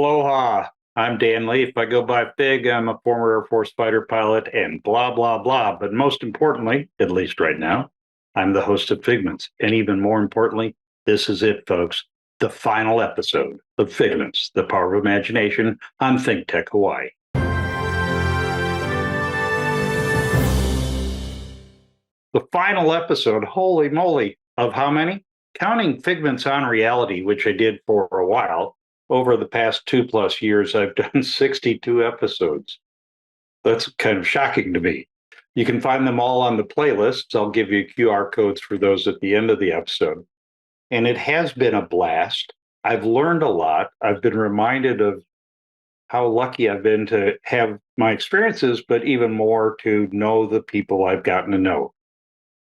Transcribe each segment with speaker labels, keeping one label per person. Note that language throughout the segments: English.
Speaker 1: Aloha. I'm Dan Leaf. I go by Fig. I'm a former Air Force fighter pilot and blah, blah, blah. But most importantly, at least right now, I'm the host of Figments. And even more importantly, this is it, folks. The final episode of Figments, the Power of Imagination on Think Tech Hawaii. The final episode, holy moly, of how many? Counting Figments on Reality, which I did for a while. Over the past 2+ years, I've done 62 episodes. That's kind of shocking to me. You can find them all on the playlists. I'll give you QR codes for those at the end of the episode. And it has been a blast. I've learned a lot. I've been reminded of how lucky I've been to have my experiences, but even more to know the people I've gotten to know.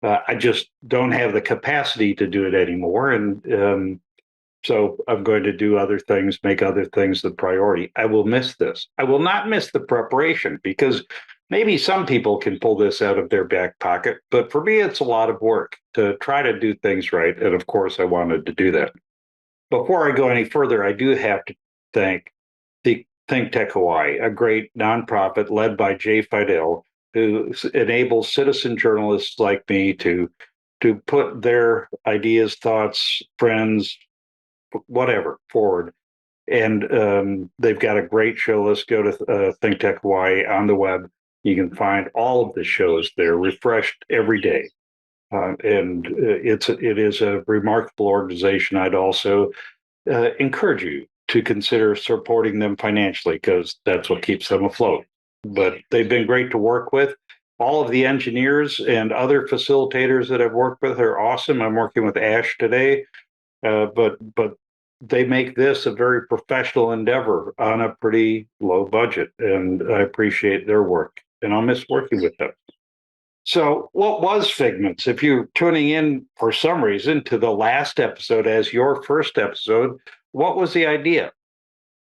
Speaker 1: I just don't have the capacity to do it anymore. And so I'm going to do other things, make other things the priority. I will miss this. I will not miss the preparation because maybe some people can pull this out of their back pocket. But for me, it's a lot of work to try to do things right. And of course, I wanted to do that. Before I go any further, I do have to thank the Think Tech Hawaii, a great nonprofit led by Jay Fidel, who enables citizen journalists like me to put their ideas, thoughts, friends, whatever forward. And they've got a great show. Let's go to Think Tech Hawaii on the web. You can find all of the shows there, refreshed every day. And it is a remarkable organization. I'd also encourage you to consider supporting them financially because that's what keeps them afloat. But they've been great to work with. All of the engineers and other facilitators that I've worked with are awesome. I'm working with Ash today, but they make this a very professional endeavor on a pretty low budget, and I appreciate their work, and I'll miss working with them. So what was Figments? If you're tuning in for some reason to the last episode as your first episode, what was the idea?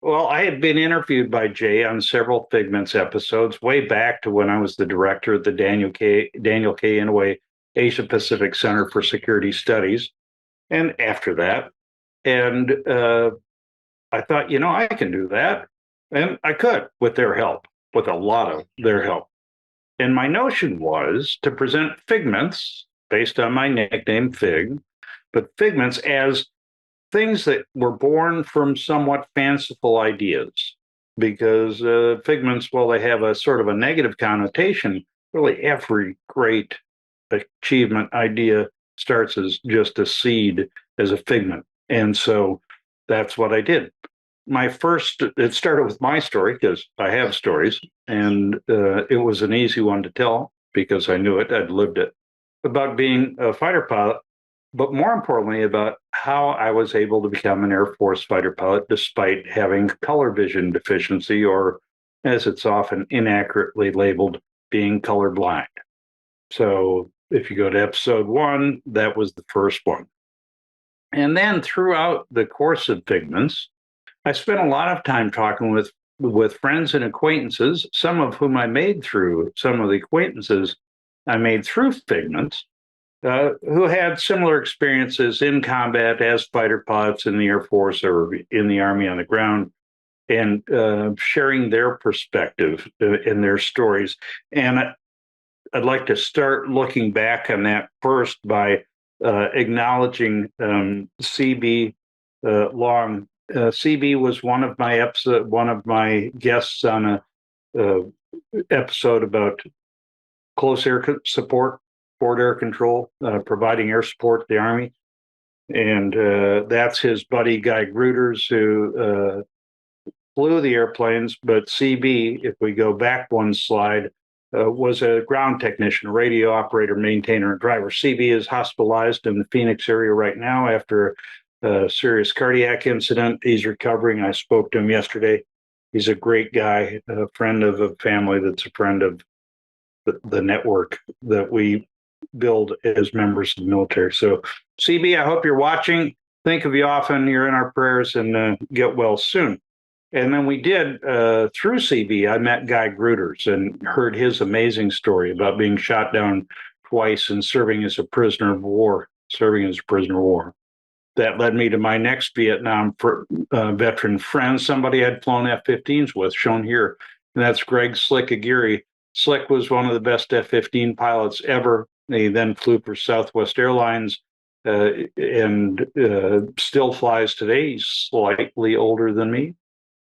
Speaker 1: Well, I had been interviewed by Jay on several Figments episodes way back to when I was the director of the Daniel K. Inouye Asia Pacific Center for Security Studies. And after that, and I thought, I can do that. And I could with their help, with a lot of their help. And my notion was to present Figments based on my nickname, Fig, but Figments as things that were born from somewhat fanciful ideas. Because Figments, while they have a sort of a negative connotation, really every great achievement idea starts as just a seed, as a figment. And so that's what I did. It started with my story because I have stories, and it was an easy one to tell because I knew it, I'd lived it, about being a fighter pilot, but more importantly, about how I was able to become an Air Force fighter pilot despite having color vision deficiency, or as it's often inaccurately labeled, being colorblind. So if you go to episode 1, that was the first one. And then throughout the course of Figments, I spent a lot of time talking with friends and acquaintances, some of whom I made through Figments, who had similar experiences in combat as fighter pilots in the Air Force or in the Army on the ground, and sharing their perspective and their stories. And I'd like to start looking back on that first by acknowledging CB Long. CB was one of my guests on a episode about close air support, forward air control, providing air support to the Army. And that's his buddy, Guy Gruters, who flew the airplanes. But CB, if we go back one slide, was a ground technician, radio operator, maintainer, and driver. CB is hospitalized in the Phoenix area right now after a serious cardiac incident. He's recovering. I spoke to him yesterday. He's a great guy, a friend of a family that's a friend of the network that we build as members of the military. So, CB, I hope you're watching. Think of you often. You're in our prayers, and get well soon. And then we did, through CB, I met Guy Gruters and heard his amazing story about being shot down twice and serving as a prisoner of war. that led me to my next Vietnam veteran friend, somebody I'd flown F-15s with, shown here, and that's Greg Slick Aguirre. Slick was one of the best F-15 pilots ever. He then flew for Southwest Airlines and still flies today. He's slightly older than me,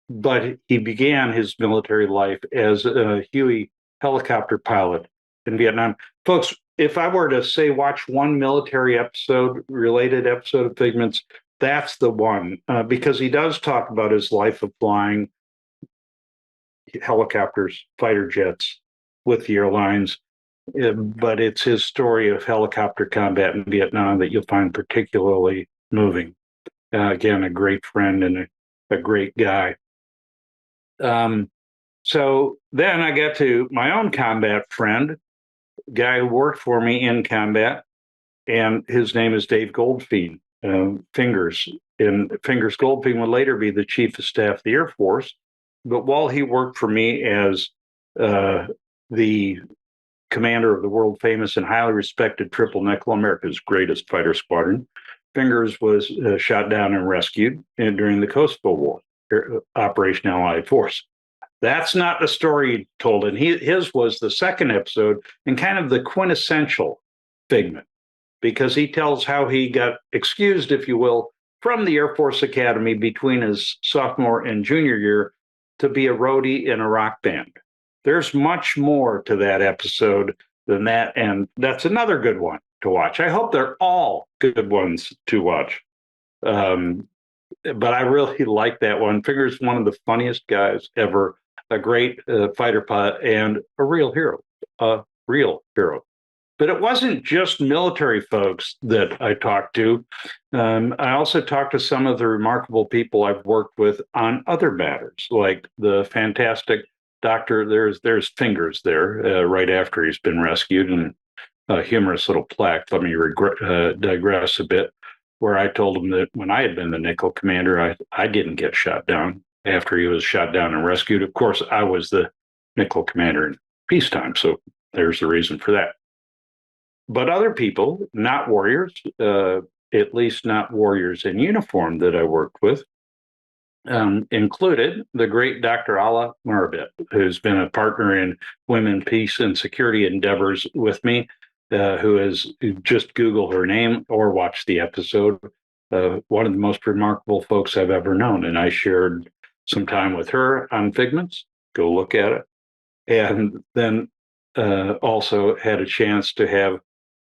Speaker 1: but he began his military life as a Huey helicopter pilot in Vietnam. Folks, if I were to say watch one military episode, related episode of Figments, that's the one, because he does talk about his life of flying helicopters, fighter jets with the airlines. But it's his story of helicopter combat in Vietnam that you'll find particularly moving. Again, a great friend and a great guy. So then I got to my own combat friend, guy who worked for me in combat, and his name is Dave Goldfein, Fingers. And Fingers Goldfein would later be the chief of staff of the Air Force. But while he worked for me as the commander of the world famous and highly respected Triple Nickel, America's greatest fighter squadron, Fingers was shot down and rescued during the Kosovo War, Operation Allied Force. That's not the story he told, and his was the second episode and kind of the quintessential Figment, because he tells how he got excused, if you will, from the Air Force Academy between his sophomore and junior year to be a roadie in a rock band. There's much more to that episode than that, and that's another good one to watch. I hope they're all good ones to watch. But I really like that one. Figures one of the funniest guys ever, a great fighter pilot, and a real hero, a real hero. But it wasn't just military folks that I talked to. I also talked to some of the remarkable people I've worked with on other matters, like the fantastic doctor. There's Fingers there right after he's been rescued, and a humorous little plaque. Let me digress a bit, where I told him that when I had been the Nickel commander, I didn't get shot down after he was shot down and rescued. Of course, I was the Nickel commander in peacetime, so there's the reason for that. But other people, not warriors, at least not warriors in uniform that I worked with, included the great Dr. Ala Murabit, who's been a partner in women, peace, and security endeavors with me, who has just Google her name or watch the episode. One of the most remarkable folks I've ever known. And I shared some time with her on Figments. Go look at it. And then also had a chance to have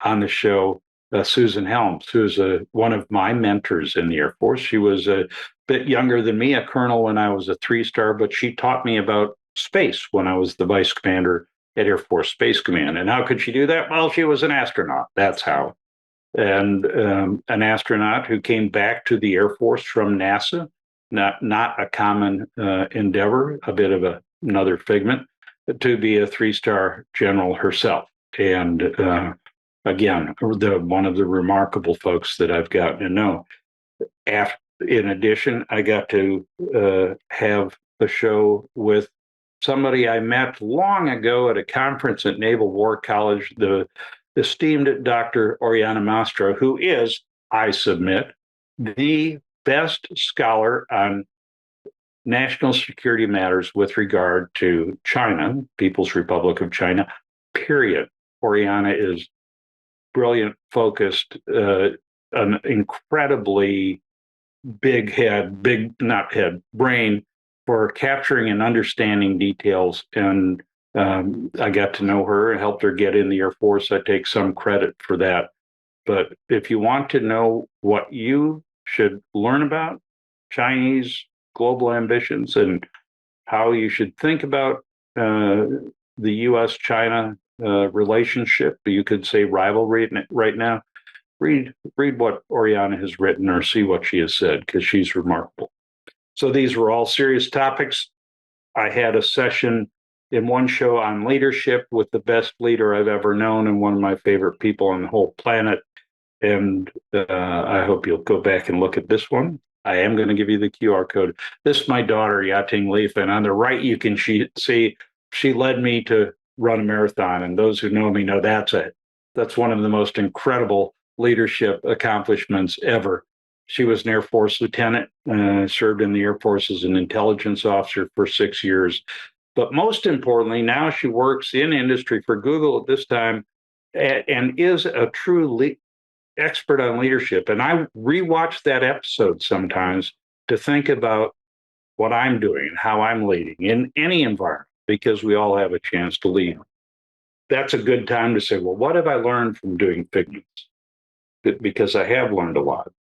Speaker 1: on the show Susan Helms, who's one of my mentors in the Air Force. She was a bit younger than me, a colonel when I was a 3-star, but she taught me about space when I was the vice commander at Air Force Space Command. And how could she do that? Well, she was an astronaut. That's how. And an astronaut who came back to the Air Force from NASA, not a common endeavor, a bit of another Figment, to be a 3-star general herself. And again, one of the remarkable folks that I've gotten to know. In addition, I got to have a show with somebody I met long ago at a conference at Naval War College, the esteemed Dr. Oriana Mastro, who is, I submit, the best scholar on national security matters with regard to China, People's Republic of China, period. Oriana is brilliant, focused, an incredibly brain for capturing and understanding details. And I got to know her and helped her get in the Air Force. I take some credit for that. But if you want to know what you should learn about Chinese global ambitions and how you should think about the U.S.-China relationship, you could say rivalry right now, read what Oriana has written or see what she has said, because she's remarkable. So these were all serious topics. I had a session in one show on leadership with the best leader I've ever known and one of my favorite people on the whole planet. And I hope you'll go back and look at this one. I am going to give you the QR code. This is my daughter, Yating Leaf, and on the right you can see she led me to run a marathon. And those who know me know that's one of the most incredible leadership accomplishments ever. She was an Air Force lieutenant, served in the Air Force as an intelligence officer for 6 years. But most importantly, now she works in industry for Google at this time and is a true expert on leadership. And I rewatch that episode sometimes to think about what I'm doing and how I'm leading in any environment, because we all have a chance to lead. That's a good time to say, well, what have I learned from doing Figments? Because I have learned a lot.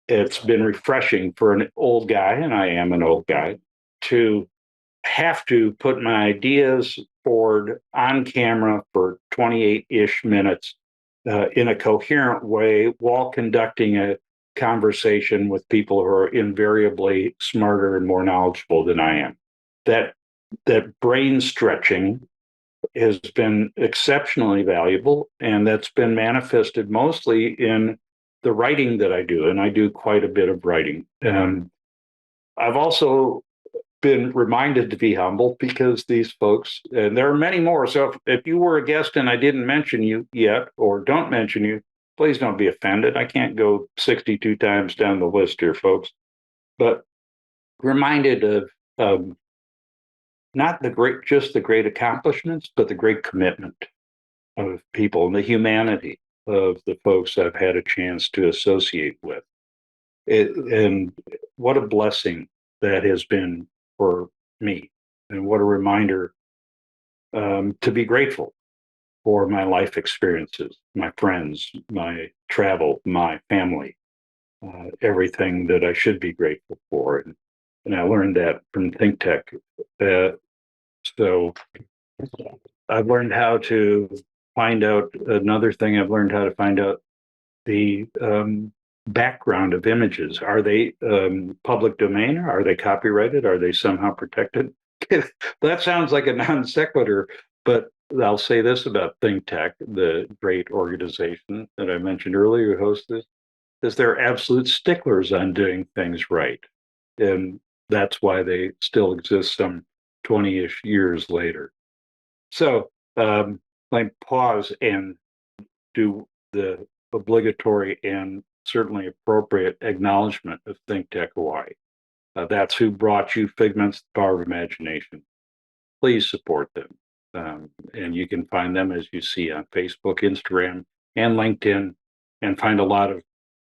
Speaker 1: It's been refreshing for an old guy, and I am an old guy, to have to put my ideas forward on camera for 28-ish minutes in a coherent way while conducting a conversation with people who are invariably smarter and more knowledgeable than I am. That brain stretching has been exceptionally valuable, and that's been manifested mostly in the writing that I do, and I do quite a bit of writing. I've also been reminded to be humble because these folks, and there are many more. So if you were a guest and I didn't mention you yet or don't mention you, please don't be offended. I can't go 62 times down the list here, folks. But reminded of not just the great accomplishments, but the great commitment of people and the humanity of the folks I've had a chance to associate with. And what a blessing that has been for me, and what a reminder to be grateful for my life experiences, my friends, my travel, my family, everything that I should be grateful for. And I learned that from Think Tech. So I've learned how to find out another thing. I've learned how to find out the background of images. Are they public domain? Are they copyrighted? Are they somehow protected? That sounds like a non sequitur, but I'll say this about Think Tech, the great organization that I mentioned earlier who hosts this, is they're absolute sticklers on doing things right. And that's why they still exist some 20-ish years later. So I pause and do the obligatory and certainly appropriate acknowledgement of Think Tech Hawaii. That's who brought you Figments, the Power of Imagination. Please support them. And you can find them, as you see, on Facebook, Instagram, and LinkedIn, and find a lot of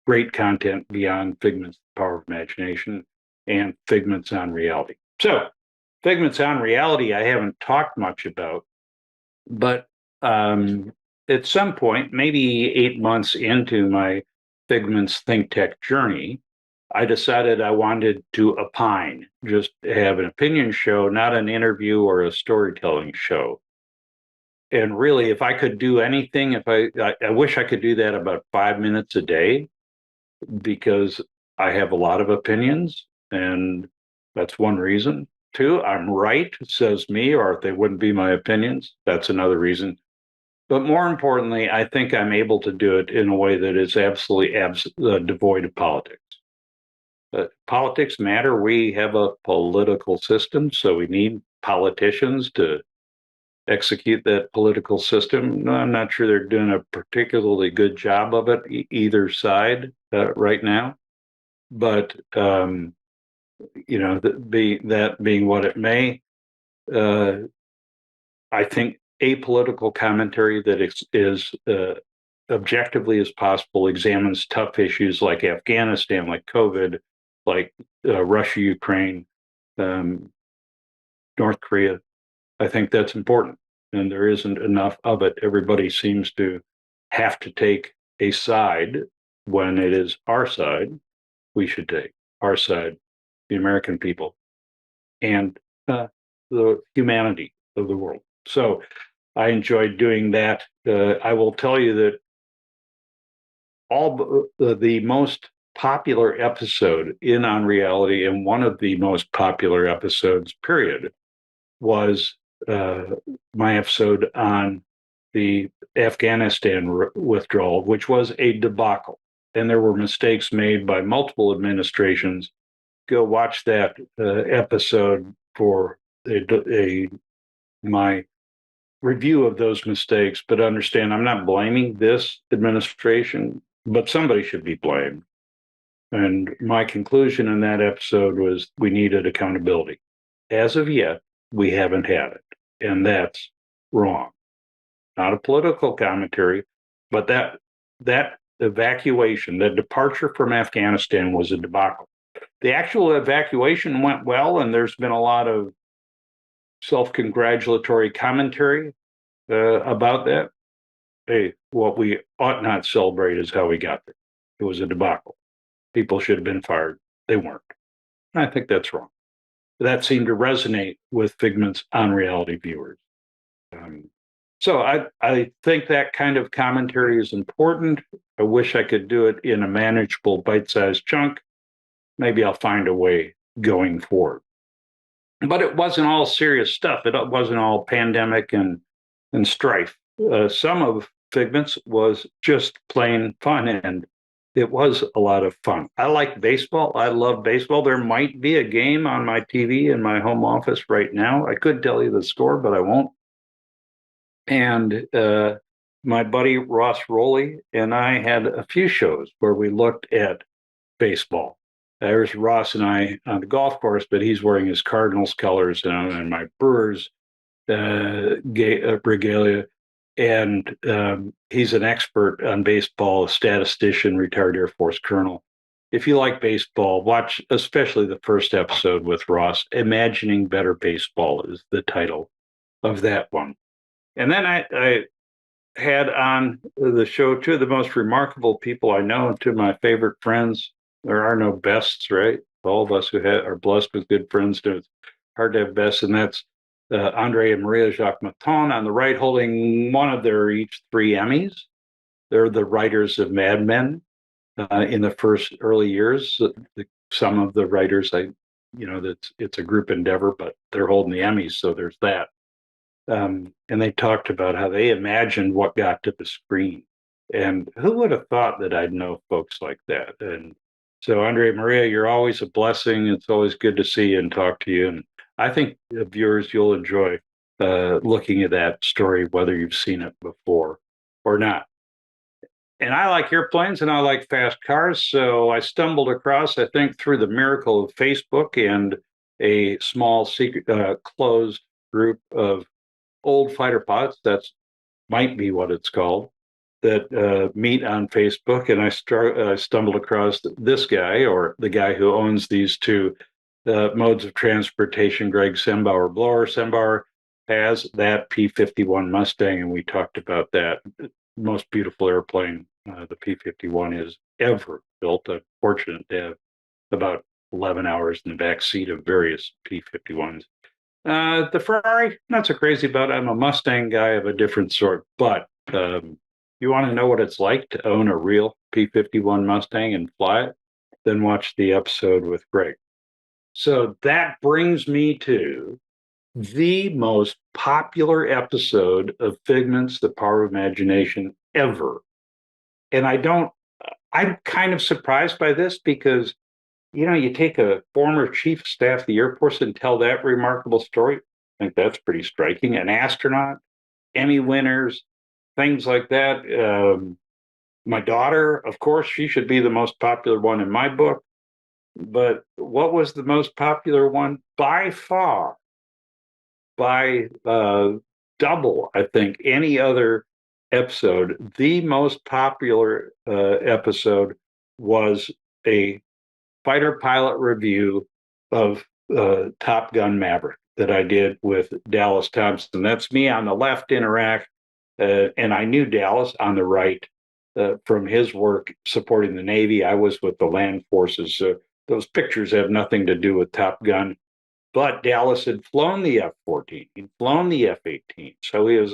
Speaker 1: great content beyond Figments, the Power of Imagination, and Figments on Reality. So, Figments on Reality, I haven't talked much about, but at some point, maybe 8 months into my Figments Think Tech journey, I decided I wanted to opine, just have an opinion show, not an interview or a storytelling show. And really, if I could do anything, I wish I could do that about 5 minutes a day, because I have a lot of opinions, and that's one reason. Two, I'm right, says me, or if they wouldn't be my opinions, that's another reason. But more importantly, I think I'm able to do it in a way that is absolutely devoid of politics. Politics matter. We have a political system, so we need politicians to execute that political system. No, I'm not sure they're doing a particularly good job of it, either side right now. But that being what it may, I think apolitical commentary that is objectively as possible examines tough issues like Afghanistan, like COVID, like Russia, Ukraine, North Korea. I think that's important, and there isn't enough of it. Everybody seems to have to take a side when it is our side. We should take our side, the American people, and the humanity of the world. So I enjoyed doing that. I will tell you that all the most popular episode in On Reality, and one of the most popular episodes, period, was my episode on the Afghanistan withdrawal, which was a debacle. And there were mistakes made by multiple administrations. Go watch that episode for my review of those mistakes, but understand I'm not blaming this administration, but somebody should be blamed. And my conclusion in that episode was we needed accountability. As of yet, we haven't had it. And that's wrong. Not a political commentary, but that evacuation, that departure from Afghanistan was a debacle. The actual evacuation went well, and there's been a lot of self-congratulatory commentary about that. Hey, what we ought not celebrate is how we got there. It was a debacle. People should have been fired. They weren't. I think that's wrong. That seemed to resonate with Figments on reality viewers. Um, so I think that kind of commentary is important. I wish I could do it in a manageable bite-sized chunk. Maybe I'll find a way going forward. But it wasn't all serious stuff. It wasn't all pandemic and strife. Some of Figments was just plain fun, and it was a lot of fun. I like baseball. I love baseball. There might be a game on my TV in my home office right now. I could tell you the score, but I won't. And my buddy Ross Rowley and I had a few shows where we looked at baseball. There's Ross and I on the golf course, but he's wearing his Cardinals colors and my Brewers regalia. And he's an expert on baseball, a statistician, retired Air Force colonel. If you like baseball, watch especially the first episode with Ross. Imagining Better Baseball is the title of that one. And then I had on the show two of the most remarkable people I know, two of my favorite friends. There are no bests, right? All of us who are blessed with good friends, it's hard to have bests, and that's Andre and Maria Jacques Maton on the right, holding one of their each three Emmys. They're the writers of Mad Men in the first early years. Some of the writers, it's a group endeavor, but they're holding the Emmys, so there's that. And they talked about how they imagined what got to the screen. And who would have thought that I'd know folks like that? And so, Andre Maria, you're always a blessing. It's always good to see you and talk to you. And I think viewers, you'll enjoy looking at that story, whether you've seen it before or not. And I like airplanes and I like fast cars. So I stumbled across, I think, through the miracle of Facebook and a small secret closed group of old fighter pilots. That's might be what it's called. That meet on Facebook, and I stumbled across this guy, or the guy who owns these two modes of transportation, Greg Sembauer. Blower Sembauer has that P-51 Mustang, and we talked about that. Most beautiful airplane the P-51 is ever built. I'm fortunate to have about 11 hours in the back seat of various P-51s. The Ferrari, not so crazy about. I'm a Mustang guy of a different sort, but you want to know what it's like to own a real P-51 Mustang and fly it, then watch the episode with Greg. So that brings me to the most popular episode of Figments, The Power of Imagination ever. And I'm kind of surprised by this because you take a former chief of staff of the Air Force and tell that remarkable story. I think that's pretty striking. An astronaut, Emmy winners, things like that. My daughter, of course, she should be the most popular one in my book. But what was the most popular one? By far, by double, I think, any other episode. The most popular episode was a fighter pilot review of Top Gun Maverick that I did with Dallas Thompson. That's me on the left in Iraq, and I knew Dallas on the right from his work supporting the Navy. I was with the land forces. So those pictures have nothing to do with Top Gun. But Dallas had flown the F-14, he'd flown the F-18, so he was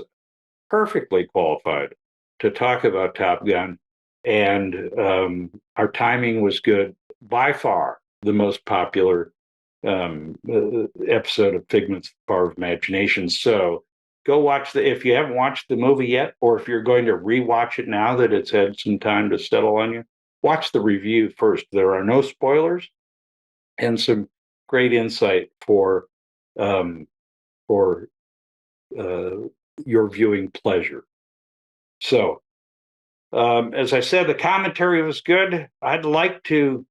Speaker 1: perfectly qualified to talk about Top Gun. And our timing was good. By far, the most popular episode of Figments, The Power of Imagination. So go watch if you haven't watched the movie yet, or if you're going to rewatch it now that it's had some time to settle on you, watch the review first. There are no spoilers and some great insight for your viewing pleasure. So, as I said, the commentary was good. I'd like to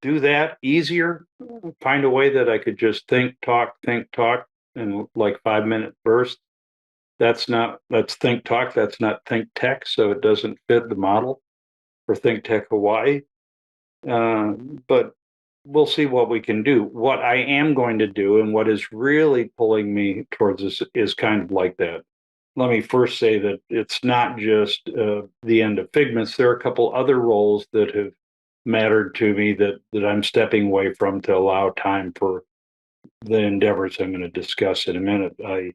Speaker 1: do that easier, find a way that I could just think, talk in like 5 minute bursts. That's think talk. That's not think tech. So it doesn't fit the model for think tech Hawaii. But we'll see what we can do. What I am going to do and what is really pulling me towards this is kind of like that. Let me first say that it's not just the end of Figments. There are a couple other roles that have mattered to me that I'm stepping away from to allow time for the endeavors I'm going to discuss in a minute. I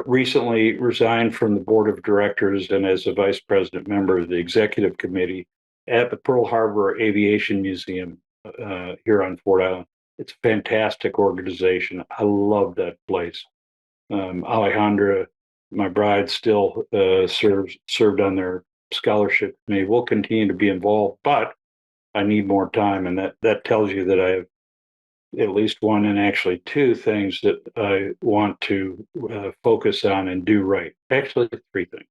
Speaker 1: recently resigned from the board of directors and as a vice president member of the executive committee at the Pearl Harbor Aviation Museum here on Fort Island. It's a fantastic organization. I love that place. Alejandra, my bride, still served on their scholarship committee. We'll continue to be involved, but I need more time, and that tells you that I have at least one and actually two things that I want to focus on and do right. Actually, three things.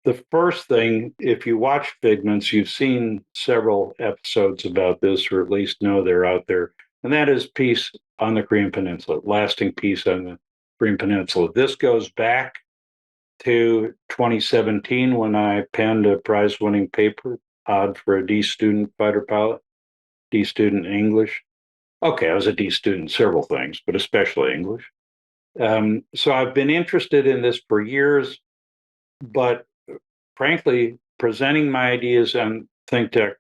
Speaker 1: The first thing, if you watch Figments, you've seen several episodes about this, or at least know they're out there, and that is peace on the Korean Peninsula, lasting peace on the Korean Peninsula. This goes back to 2017 when I penned a prize winning paper, Odd for a D student fighter pilot, D student English. Okay, I was a D student, several things, but especially English. So I've been interested in this for years, but frankly, presenting my ideas on Think Tech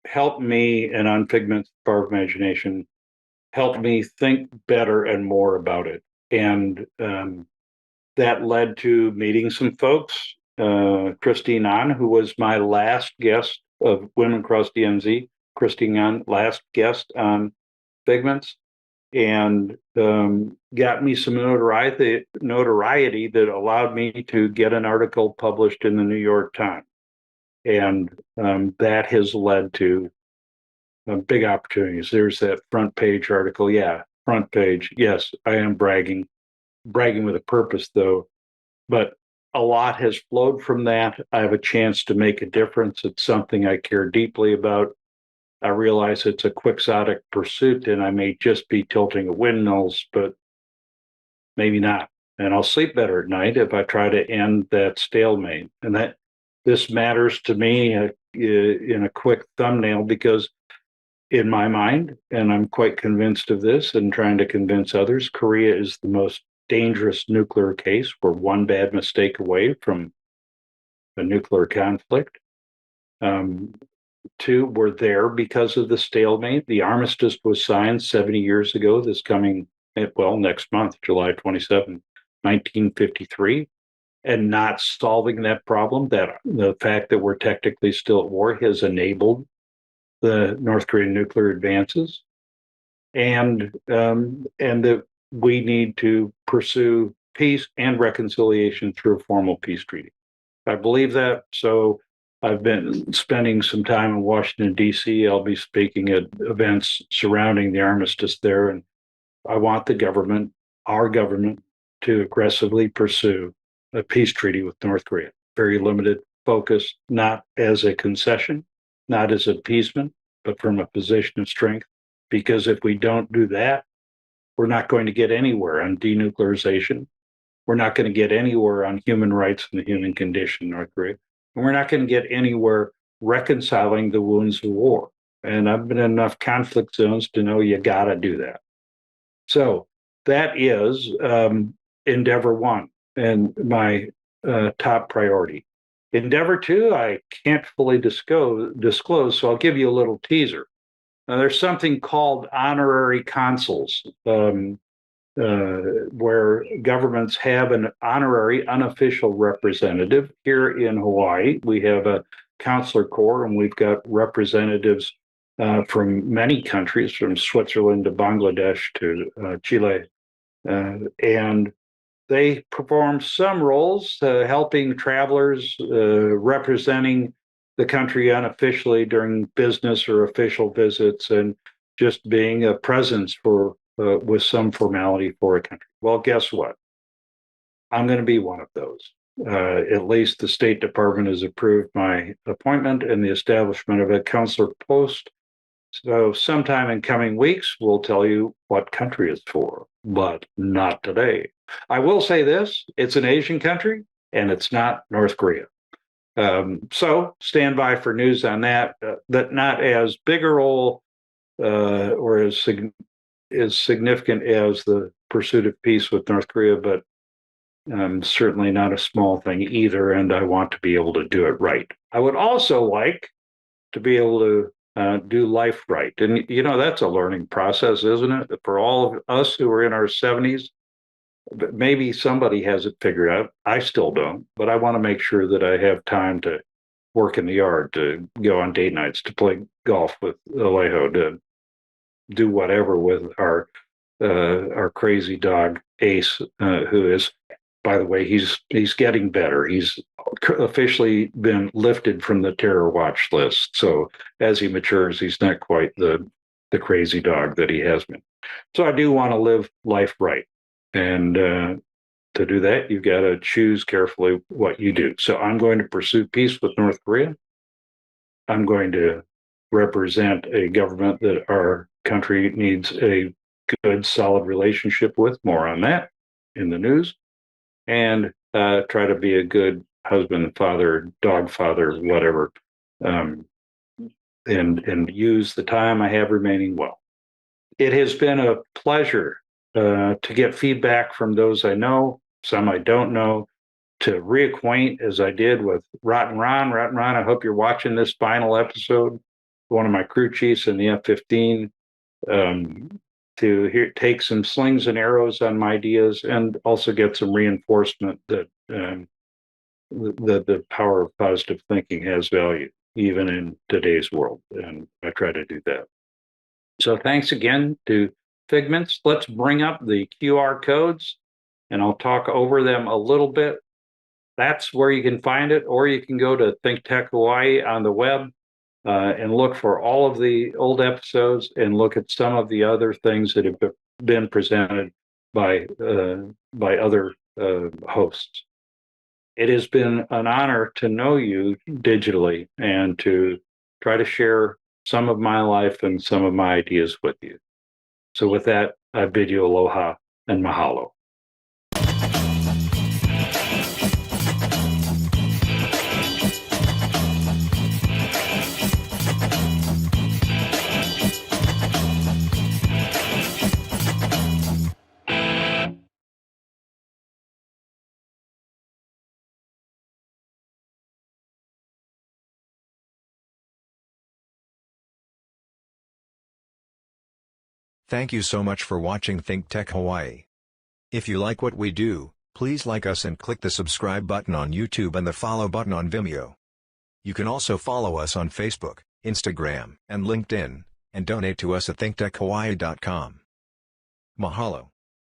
Speaker 1: helped me, and on Figments, Power of Imagination, helped me think better and more about it. And that led to meeting some folks. Christine An, who was my last guest of Women Across DMZ, Christine An, last guest on Figments, and got me some notoriety that allowed me to get an article published in the New York Times. And that has led to big opportunities. There's that front page article. Yeah, front page. Yes, I am bragging with a purpose, though. But a lot has flowed from that. I have a chance to make a difference. It's something I care deeply about. I realize it's a quixotic pursuit and I may just be tilting at windmills, but maybe not. And I'll sleep better at night if I try to end that stalemate. And that this matters to me in a quick thumbnail because, in my mind, and I'm quite convinced of this and trying to convince others, Korea is the most dangerous nuclear case. We're one bad mistake away from a nuclear conflict. Two, we're there because of the stalemate. The armistice was signed 70 years ago, next month, July 27, 1953. And not solving that problem, that the fact that we're technically still at war has enabled the North Korean nuclear advances. And that we need to pursue peace and reconciliation through a formal peace treaty. I believe that. So I've been spending some time in Washington, D.C. I'll be speaking at events surrounding the armistice there. And I want our government, to aggressively pursue a peace treaty with North Korea. Very limited focus, not as a concession, not as appeasement, but from a position of strength. Because if we don't do that, we're not going to get anywhere on denuclearization. We're not going to get anywhere on human rights and the human condition in North Korea. And we're not going to get anywhere reconciling the wounds of war. And I've been in enough conflict zones to know you got to do that. So that is endeavor one and my top priority. Endeavor two, I can't fully disclose, so I'll give you a little teaser. There's something called honorary consuls, where governments have an honorary, unofficial representative. Here in Hawaii, we have a consular corps, and we've got representatives from many countries, from Switzerland to Bangladesh to Chile. And they perform some roles, helping travelers, representing the country unofficially during business or official visits, and just being a presence for with some formality for a country. Well, guess what? I'm going to be one of those. At least the State Department has approved my appointment and the establishment of a consular post. So sometime in coming weeks, we'll tell you what country it's for, but not today. I will say this, it's an Asian country and it's not North Korea. So stand by for news on that, that not as big a role or as significant as the pursuit of peace with North Korea, but certainly not a small thing either. And I want to be able to do it right. I would also like to be able to do life right. And, you know, that's a learning process, isn't it? For all of us who are in our 70s, maybe somebody has it figured out. I still don't, but I want to make sure that I have time to work in the yard, to go on date nights, to play golf with Alejo, to do whatever with our crazy dog Ace, who is, by the way, he's getting better. He's officially been lifted from the terror watch list. So as he matures, he's not quite the crazy dog that he has been. So I do want to live life right, and to do that, you've got to choose carefully what you do. So I'm going to pursue peace with North Korea. I'm going to represent a government that our country needs a good, solid relationship with. More on that in the news. And try to be a good husband, father, dog father, whatever, and use the time I have remaining well. It has been a pleasure to get feedback from those I know, some I don't know, to reacquaint as I did with Rotten Ron. Rotten Ron, I hope you're watching this final episode. One of my crew chiefs in the F-15. To take some slings and arrows on my ideas, and also get some reinforcement that the power of positive thinking has value, even in today's world. And I try to do that. So thanks again to Figments. Let's bring up the QR codes, and I'll talk over them a little bit. That's where you can find it, or you can go to Think Tech Hawaii on the web. And look for all of the old episodes and look at some of the other things that have been presented by other hosts. It has been an honor to know you digitally and to try to share some of my life and some of my ideas with you. So with that, I bid you aloha and mahalo.
Speaker 2: Thank you so much for watching Think Tech Hawaii. If you like what we do, please like us and click the subscribe button on YouTube and the follow button on Vimeo. You can also follow us on Facebook, Instagram, and LinkedIn, and donate to us at thinktechhawaii.com. Mahalo.